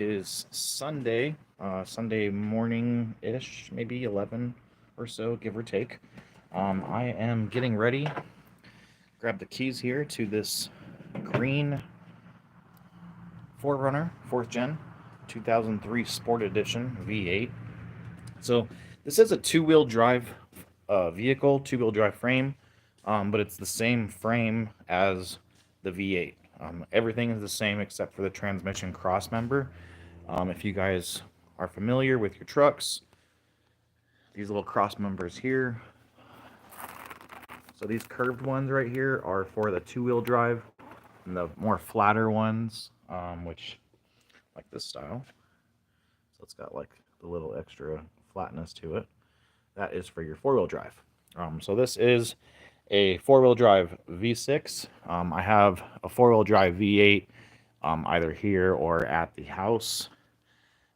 Is Sunday, Sunday morning-ish, maybe 11 or so, give or take. I am getting ready. Grab the keys here to this green 4Runner, 4th Gen, 2003 Sport Edition V8. So this is a two-wheel drive vehicle, two-wheel drive frame, but it's the same frame as the V8. Everything is the same except for the transmission cross member. If you guys are familiar with your trucks, these little cross members here. So these curved ones right here are for the two-wheel drive, and the more flatter ones, which like this style. So it's got like the little extra flatness to it. That is for your four-wheel drive. So this is a four-wheel drive V6. I have a four-wheel drive V8 either here or at the house.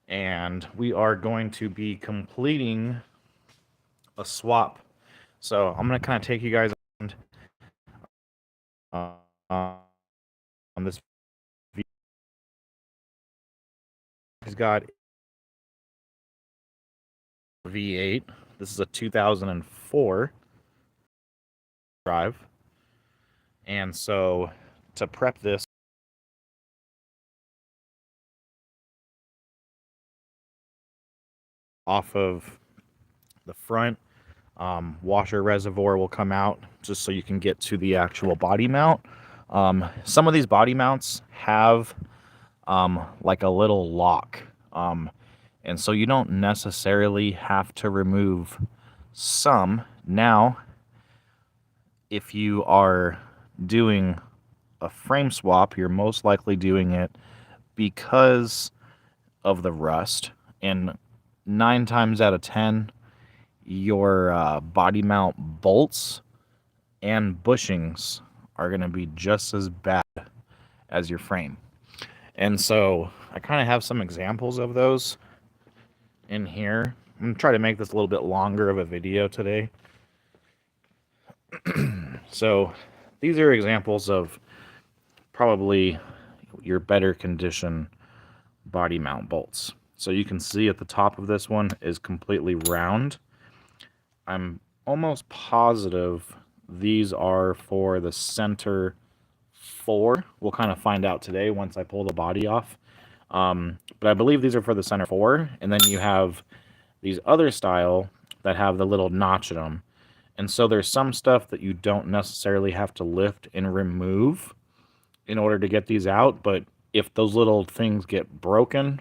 And we are going to be completing a swap. So I'm going to kind of take you guys around on this. He's got V8. This is a 2004 drive. And so to prep this, off of the front, washer reservoir will come out just so you can get to the actual body mount. Some of these body mounts have like a little lock, and so you don't necessarily have to remove some. Now, if you are doing a frame swap, you're most likely doing it because of the rust, and 9 times out of 10 your body mount bolts and bushings are going to be just as bad as your frame. And so I kind of have some examples of those in here. I'm going to try to make this a little bit longer of a video today. So these are examples of probably your better condition body mount bolts. So you can see at the top of this one is completely round. I'm almost positive these are for the center 4. We'll kind of find out today once I pull the body off. But I believe these are for the center 4. And then you have these other style that have the little notch in them. And so there's some stuff that you don't necessarily have to lift and remove in order to get these out. But if those little things get broken,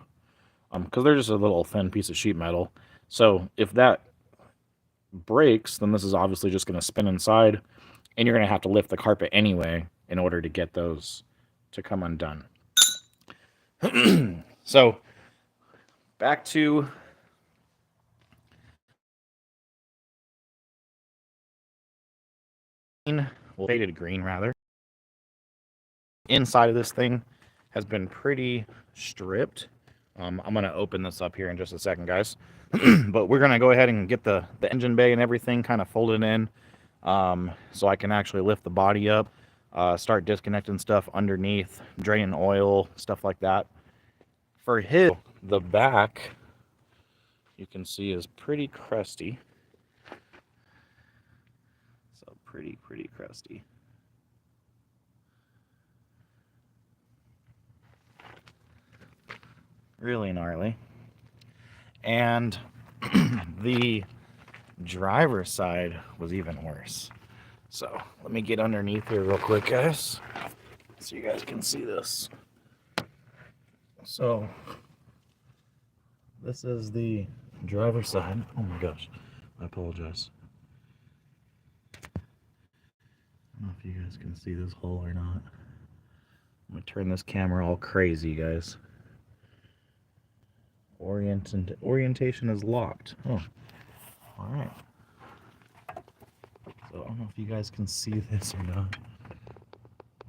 because they're just a little thin piece of sheet metal. So if that breaks, then this is obviously just going to spin inside, and you're going to have to lift the carpet anyway in order to get those to come undone. So back to faded green rather. Inside of this thing has been pretty stripped. I'm going to open this up here in just a second, guys. But we're going to go ahead and get the engine bay and everything kind of folded in, so I can actually lift the body up, start disconnecting stuff underneath, draining oil, stuff like that. For the back, you can see is pretty crusty. So pretty crusty. Really gnarly. And the driver's side was even worse. So let me get underneath here real quick, guys, so you guys can see this. So this is the driver's side. Oh my gosh, I apologize. I don't know if you guys can see this hole or not. I'm gonna turn this camera all crazy, guys. Orientation is locked. Oh, all right. So I don't know if you guys can see this or not,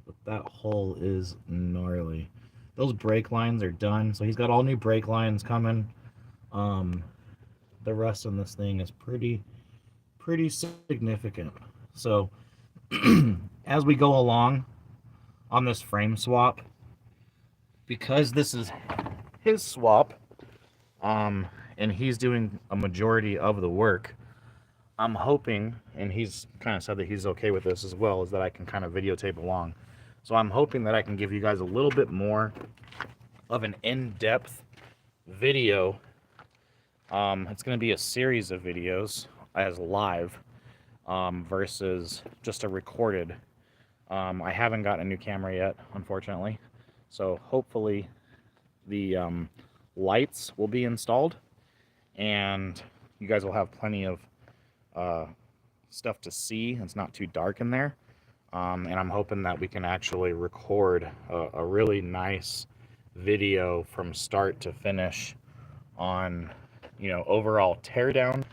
but that hole is gnarly. Those brake lines are done, so he's got all new brake lines coming. The rust on this thing is pretty significant. So as we go along on this frame swap, because this is his swap, um, and he's doing a majority of the work. I'm hoping, and he's kind of said that he's okay with this as well, is that I can kind of videotape along. So I'm hoping that I can give you guys a little bit more of an in-depth video. It's going to be a series of videos as live versus just a recorded. I haven't gotten a new camera yet, unfortunately. So hopefully the lights will be installed and you guys will have plenty of stuff to see. It's not too dark in there. And I'm hoping that we can actually record a really nice video from start to finish on, overall teardown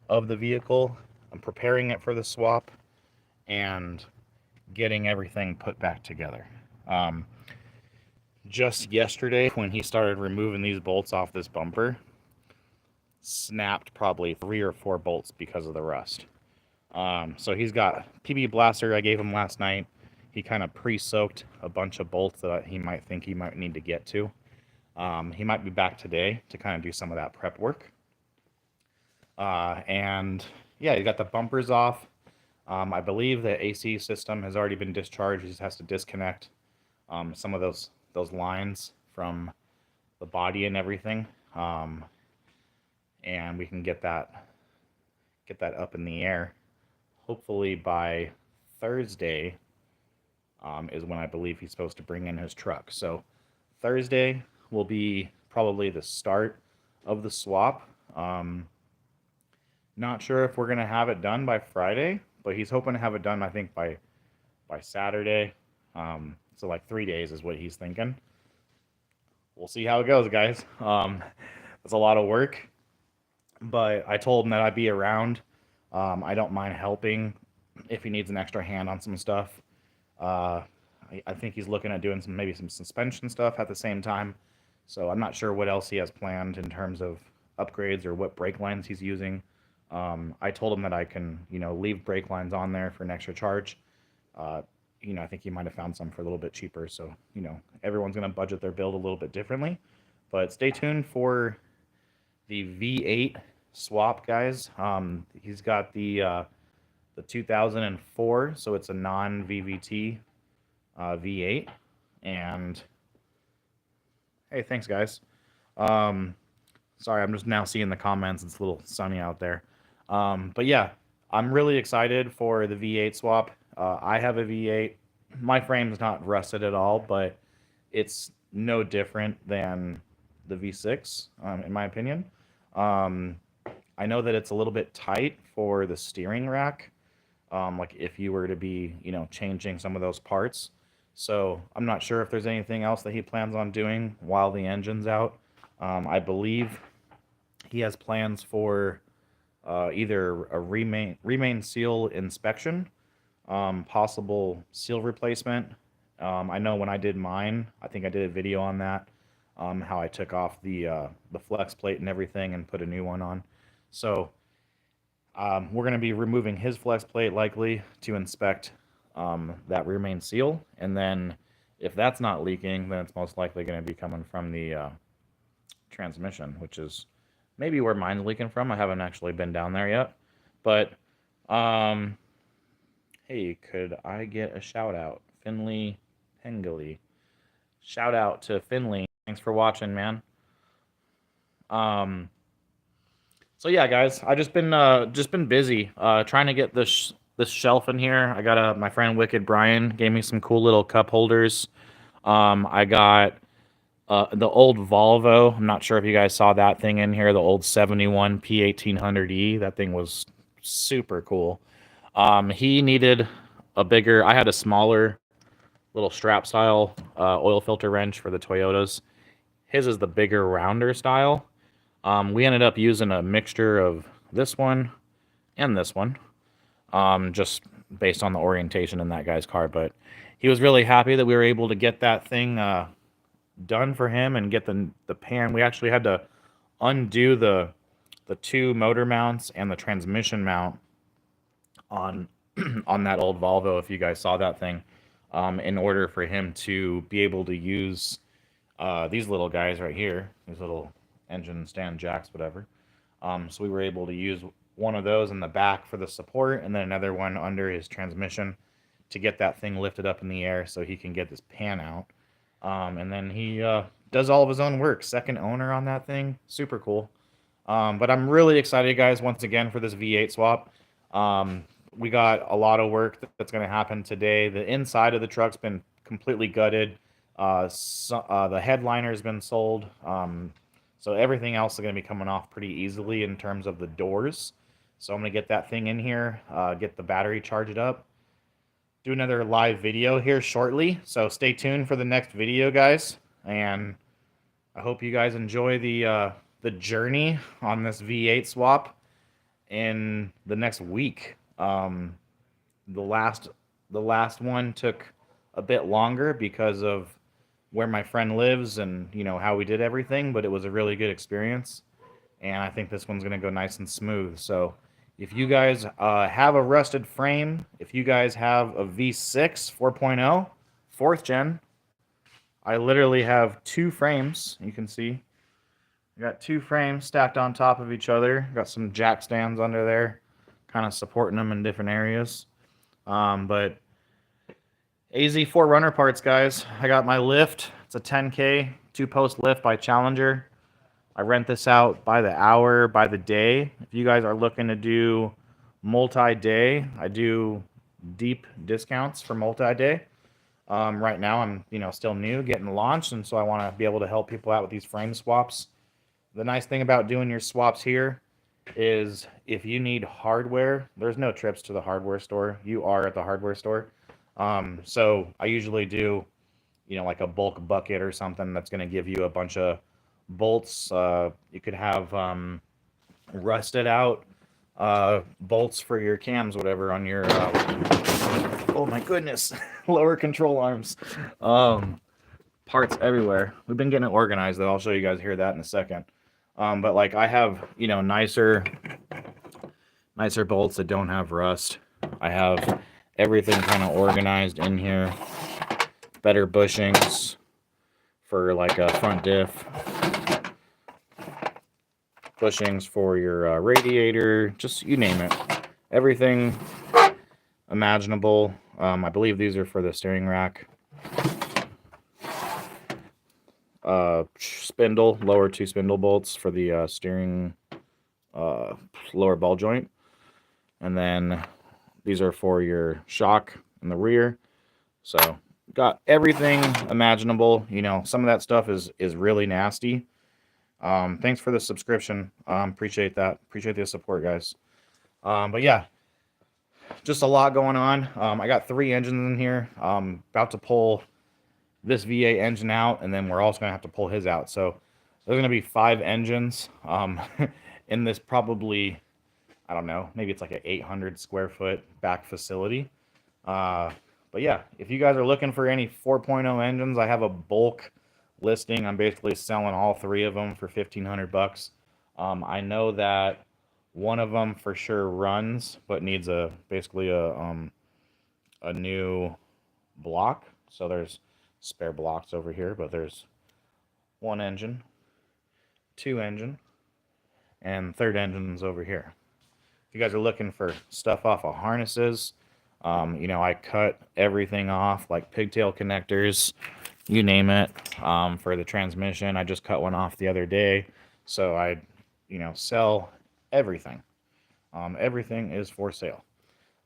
of the vehicle. I'm preparing it for the swap and getting everything put back together. Just yesterday, when he started removing these bolts off this bumper, snapped probably 3 or 4 bolts because of the rust. So he's got PB Blaster I gave him last night. He kind of pre-soaked a bunch of bolts that he might think he might need to get to. He might be back today to kind of do some of that prep work. And yeah, he got the bumpers off. I believe the AC system has already been discharged. He just has to disconnect some of those lines from the body and everything. And we can get that up in the air. Hopefully by Thursday is when I believe he's supposed to bring in his truck. So Thursday will be probably the start of the swap. Not sure if we're going to have it done by Friday, but he's hoping to have it done, I think, by Saturday. So like 3 days is what he's thinking. We'll see how it goes, guys. It's a lot of work, but I told him that I'd be around. I don't mind helping if he needs an extra hand on some stuff. I think he's looking at doing maybe some suspension stuff at the same time. So I'm not sure what else he has planned in terms of upgrades or what brake lines he's using. I told him that I can, leave brake lines on there for an extra charge. I think he might have found some for a little bit cheaper. So, everyone's going to budget their build a little bit differently. But stay tuned for the V8 swap, guys. He's got the 2004, so it's a non-VVT V8. And hey, thanks, guys. Sorry, I'm just now seeing the comments. It's a little sunny out there. But yeah, I'm really excited for the V8 swap. I have a V8. My frame's not rusted at all, but it's no different than the V6, in my opinion. I know that it's a little bit tight for the steering rack, like if you were to be, changing some of those parts. So I'm not sure if there's anything else that he plans on doing while the engine's out. I believe he has plans for either a remain seal inspection, possible seal replacement. I know when I did mine, I think I did a video on that, how I took off the flex plate and everything and put a new one on. So we're going to be removing his flex plate likely to inspect that remain seal, and then if that's not leaking, then it's most likely going to be coming from the transmission, which is maybe where mine's leaking from. I haven't actually been down there yet, but hey, could I get a shout out? Finley Pengilly. Shout out to Finley. Thanks for watching, man. So yeah, guys, I just been busy trying to get this shelf in here. I got my friend Wicked Brian gave me some cool little cup holders. I got the old Volvo. I'm not sure if you guys saw that thing in here, the old 71 P1800E. That thing was super cool. He needed a bigger, I had a smaller little strap style oil filter wrench for the Toyotas. His is the bigger rounder style. We ended up using a mixture of this one and this one, just based on the orientation in that guy's car. But he was really happy that we were able to get that thing done for him and get the pan. We actually had to undo the 2 motor mounts and the transmission mount on on that old Volvo, if you guys saw that thing, in order for him to be able to use these little guys right here, these little engine stand jacks, whatever. So we were able to use one of those in the back for the support, and then another one under his transmission to get that thing lifted up in the air so he can get this pan out. And then he does all of his own work. Second owner on that thing. Super cool. But I'm really excited, guys, once again for this V8 swap. We got a lot of work that's going to happen today. The inside of the truck's been completely gutted. The headliner's been sold. So everything else is going to be coming off pretty easily in terms of the doors. So I'm going to get that thing in here, get the battery charged up, do another live video here shortly. So stay tuned for the next video, guys. And I hope you guys enjoy the journey on this V8 swap in the next week. The last one took a bit longer because of where my friend lives and, you know, how we did everything, but it was a really good experience. And I think this one's going to go nice and smooth. So if you guys have a rusted frame, if you guys have a V6 4.0, 4th gen, I literally have two frames. You can see I got two frames stacked on top of each other. Got some jack stands under there, kind of supporting them in different areas. But AZ 4Runner parts, guys. I got my lift. It's a 10K 2-post lift by Challenger. I rent this out by the hour, by the day. If you guys are looking to do multi-day, I do deep discounts for multi-day. Right now, I'm still new, getting launched, and so I want to be able to help people out with these frame swaps. The nice thing about doing your swaps here is if you need hardware, there's no trips to the hardware store. You are at the hardware store. So I usually do, like a bulk bucket or something that's going to give you a bunch of bolts. You could have rusted out bolts for your cams, whatever, on your oh my goodness, lower control arms. Parts everywhere. We've been getting it organized, though. I'll show you guys here that in a second. But like I have, nicer bolts that don't have rust. I have everything kind of organized in here. Better bushings for like a front diff. Bushings for your radiator. Just you name it. Everything imaginable. I believe these are for the steering rack. Spindle, lower two spindle bolts for the steering lower ball joint. And then these are for your shock in the rear. So got everything imaginable. Some of that stuff is really nasty. Thanks for the subscription. Appreciate that. Appreciate the support, guys. But yeah, just a lot going on. I got 3 engines in here. About to pull this V8 engine out, and then we're also gonna have to pull his out. So there's gonna be 5 engines in this, probably, I don't know, maybe it's like an 800 square foot back facility. But yeah, if you guys are looking for any 4.0 engines, I have a bulk listing. I'm basically selling all 3 of them for $1,500. I know that one of them for sure runs, but needs basically a new block. So there's spare blocks over here, but there's 1 engine, 2 engine, and 3rd engine's over here. If you guys are looking for stuff off of harnesses, I cut everything off, like pigtail connectors, you name it. For the transmission, I just cut one off the other day. So I, sell everything. Everything is for sale.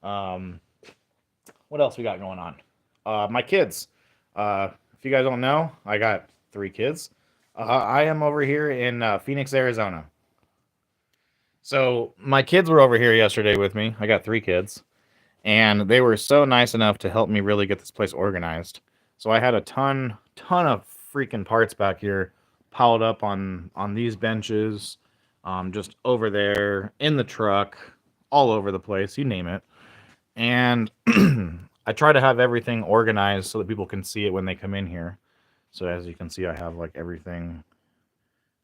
What else we got going on? My kids. If you guys don't know, I got 3 kids. I am over here in Phoenix, Arizona. So my kids were over here yesterday with me. I got 3 kids. And they were so nice enough to help me really get this place organized. So I had a ton of freaking parts back here piled up on these benches, just over there, in the truck, all over the place, you name it. And I try to have everything organized so that people can see it when they come in here. So as you can see, I have like everything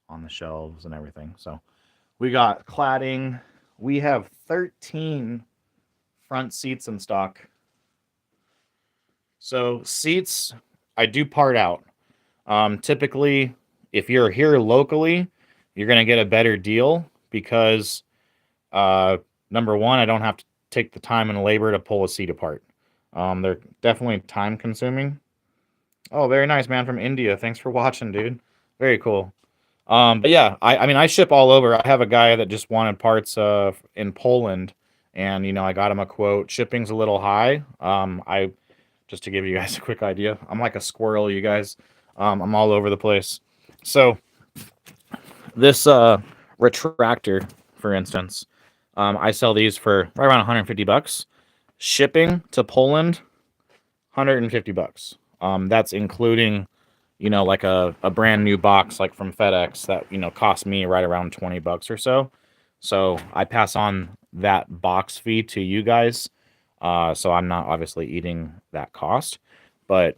on the shelves and everything. So we got cladding. We have 13 front seats in stock. So seats, I do part out. Typically, if you're here locally, you're going to get a better deal because, uh, number one, I don't have to take the time and labor to pull a seat apart. They're definitely time consuming. Oh, very nice, man, from India. Thanks for watching, dude. Very cool. But yeah, I mean, I ship all over. I have a guy that just wanted parts in Poland, and I got him a quote. Shipping's a little high. I just to give you guys a quick idea, I'm like a squirrel, you guys. I'm all over the place. So this retractor, for instance, I sell these for right around 150 bucks. Shipping to Poland, 150 bucks. That's including, like a brand new box like from FedEx that, cost me right around 20 bucks or so. So I pass on that box fee to you guys. So I'm not obviously eating that cost, but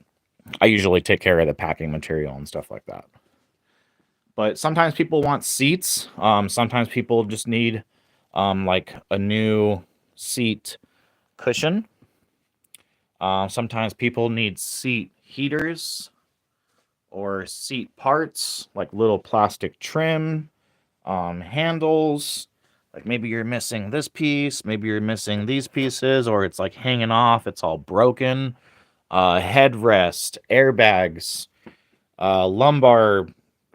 I usually take care of the packing material and stuff like that. But sometimes people want seats. Sometimes people just need like a new seat cushion. Sometimes people need seat heaters or seat parts, like little plastic trim, handles. Like maybe you're missing this piece, maybe you're missing these pieces, or it's like hanging off, it's all broken. Headrest, airbags, lumbar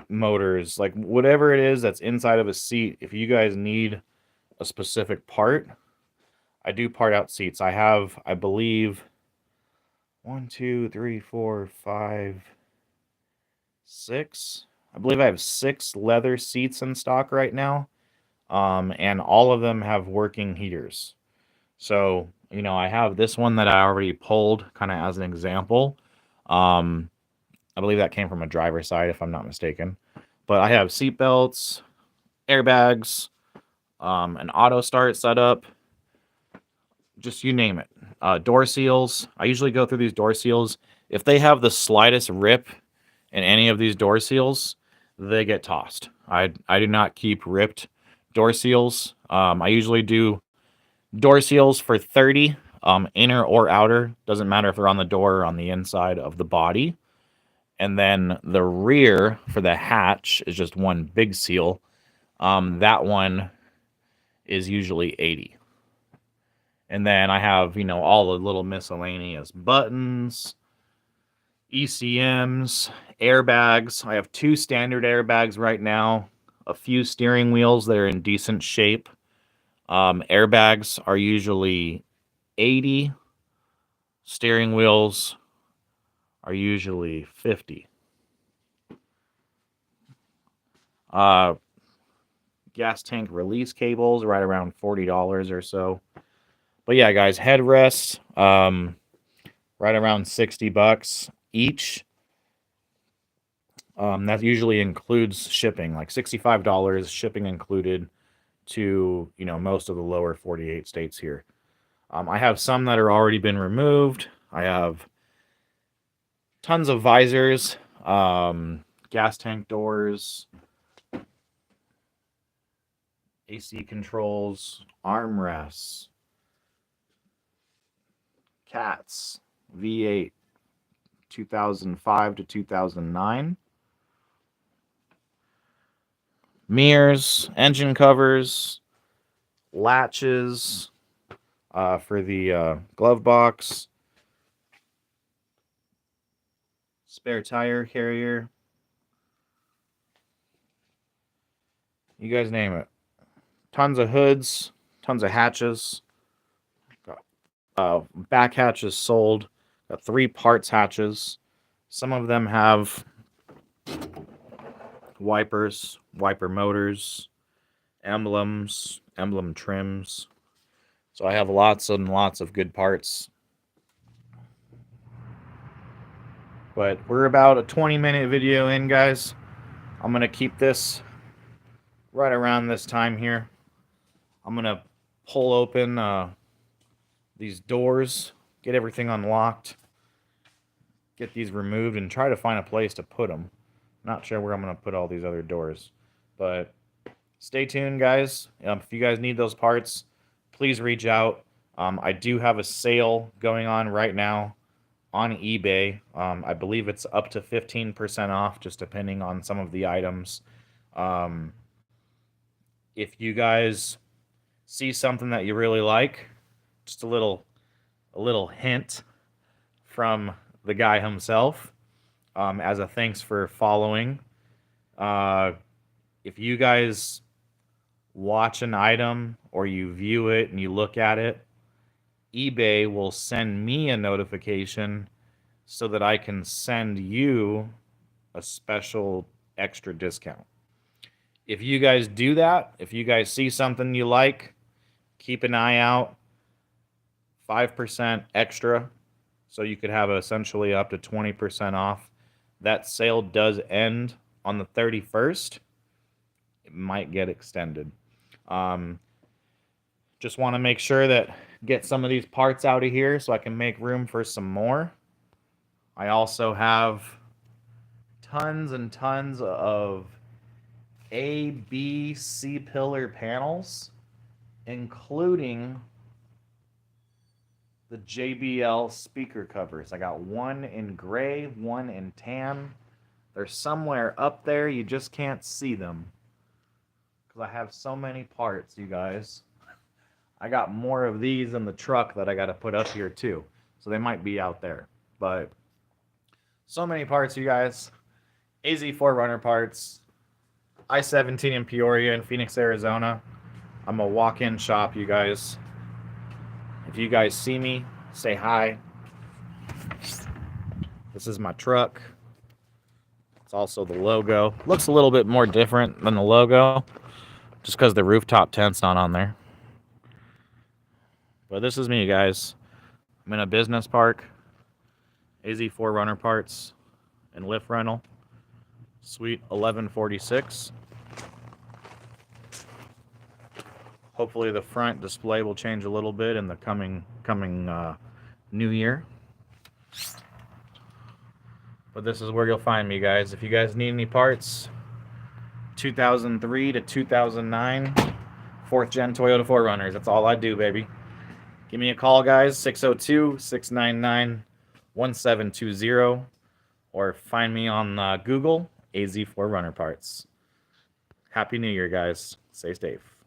motors, like whatever it is that's inside of a seat. If you guys need a specific part, I do part out seats. I have, I believe, 1, 2, 3, 4, 5, 6. I believe I have 6 leather seats in stock right now. And all of them have working heaters. So, I have this one that I already pulled kind of as an example. Um, I believe that came from a driver's side, if I'm not mistaken. But I have seat belts, airbags, an auto start setup, just you name it. Door seals. I usually go through these door seals. If they have the slightest rip in any of these door seals, they get tossed. I do not keep ripped door seals. I usually do door seals for 30, inner or outer. Doesn't matter if they're on the door or on the inside of the body. And then the rear for the hatch is just one big seal. That one is usually 80. And then I have, all the little miscellaneous buttons, ECMs, airbags. I have 2 standard airbags right now, a few steering wheels that are in decent shape. Airbags are usually 80. Steering wheels are usually 50. Gas tank release cables right around $40 or so. But yeah, guys, headrests, right around 60 bucks each. That usually includes shipping, like $65 shipping included to, most of the lower 48 states here. I have some that are already been removed. I have tons of visors, gas tank doors, AC controls, armrests, cats, V8, 2005 to 2009. Mirrors, engine covers, latches for the glove box, spare tire carrier. You guys name it. Tons of hoods, tons of hatches. Back hatches sold. Got 3 parts hatches. Some of them have wipers, wiper motors, emblems, emblem trims. So I have lots and lots of good parts. But we're about a 20-minute video in, guys. I'm going to keep this right around this time here. I'm going to pull open these doors, get everything unlocked, get these removed, and try to find a place to put them. Not sure where I'm going to put all these other doors. But stay tuned, guys. If you guys need those parts, please reach out. I do have a sale going on right now. on eBay. I believe it's up to 15% off, just depending on some of the items. Um, if you guys see something that you really like, just a little hint from the guy himself, as a thanks for following. Uh, if you guys watch an item or you view it and you look at it, eBay will send me a notification so that I can send you a special extra discount. If you guys do that, if you guys see something you like, keep an eye out. 5% extra, so you could have essentially up to 20% off. That sale does end on the 31st. It might get extended. Um, just want to make sure that get some of these parts out of here so I can make room for some more. I also have tons and tons of A, B, C pillar panels, including the JBL speaker covers. I got one in gray, one in tan. They're somewhere up there. You just can't see them because I have so many parts, you guys. I got more of these in the truck that I got to put up here too. So they might be out there. But so many parts, you guys. AZ 4Runner parts. I-17 in Peoria in Phoenix, Arizona. I'm a walk-in shop, you guys. If you guys see me, say hi. This is my truck. It's also the logo. Looks a little bit more different than the logo, just because the rooftop tent's not on there. But this is me, guys. I'm in a business park. AZ 4Runner parts and lift rental. Suite 1146. Hopefully the front display will change a little bit in the coming new year. But this is where you'll find me, guys. If you guys need any parts, 2003 to 2009, 4th gen Toyota 4Runners. That's all I do, baby. Give me a call, guys, 602-699-1720, or find me on Google, AZ 4Runner parts. Happy New Year, guys. Stay safe.